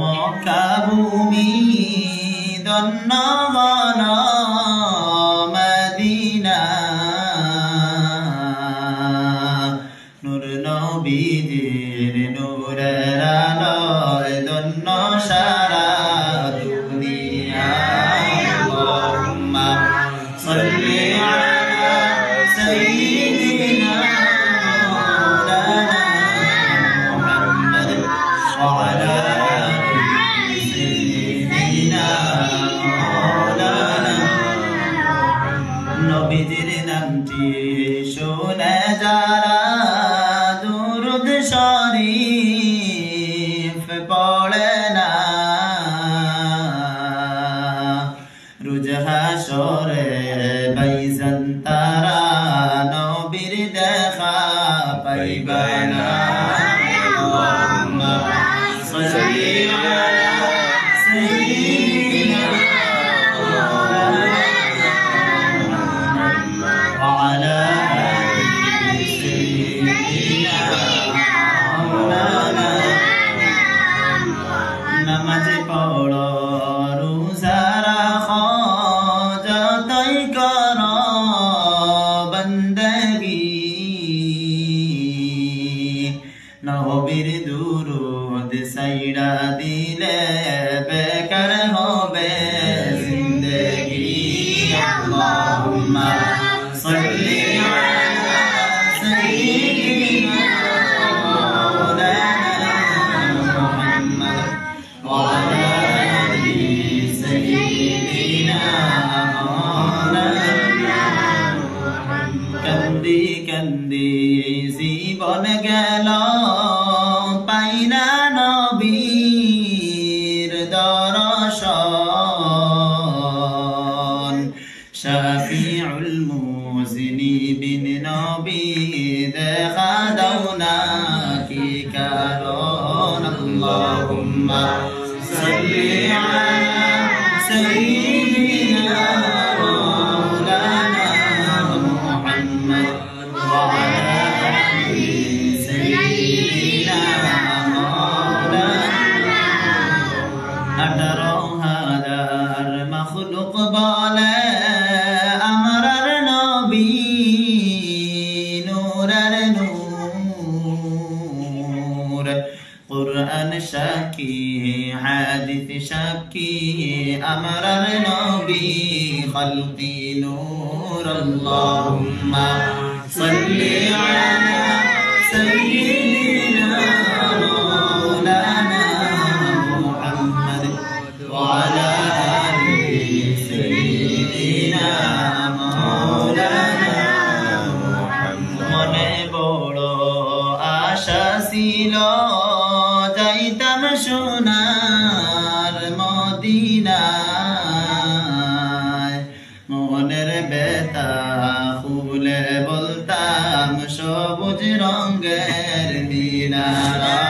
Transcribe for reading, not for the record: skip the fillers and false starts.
মক্কাভূমি দন্ন বন মদিনা নূর নবীজির নূরের আলোয় দন্ন সারা দুনিয়া আল্লাহুম্মা সাল্লি আলা সাইয়্যিদিনা وعلى سيدنا مولانا নবীজির নামটি শুনে যারা দুরূদ শরীফ পড়ে না রোজ হাশরে বাইজান তারা নবীর দেখা পাইবা না صلي على سيدنا وعلى آل سيدنا مولانا نماز পড়ো রোজা রাখো যতই করো বন্দগি নবীর দুরূদ সাইরা দিলে বেকার হবে জিন্দেগি আল্লাহুম্মা সাল্লি আলা সাইয়্যিদিনা মাওলানা মুহাম্মদ ওয়া আলা আলি সাইয়্যিদিনা মাওলানা কান্দি কান্দি জীবন গেল পাইনা নবীর দর্শন শাফিউল মুযনিবিন নবী দেখা দাও না কি কারণ আল্লাহুম্মা সাল্লি আলা সাইয়্যিদিনা মাওলানা মুহাম্মদ ওয়া আলা আলি সাইয়্যিদিনা মাওলানা 18,000 মাখলুক বলে আমরার নবী নূরের নূর কুরআন সাক্ষী হাদিস সাক্ষী আমরার নবী খালকি নূর আল্লাহুম্মা সাল্লি আলা সাইয়্যিদিনা মাওলানা মুহাম্মদ ওয়া আলা আলি সাইয়্যিদিনা মাওলানা মনে বড় আশা ছিল যাইতাম সোনার মদিনায় মনের ব্যথা খুলে বলতাম সবুজ রঙের মিনারা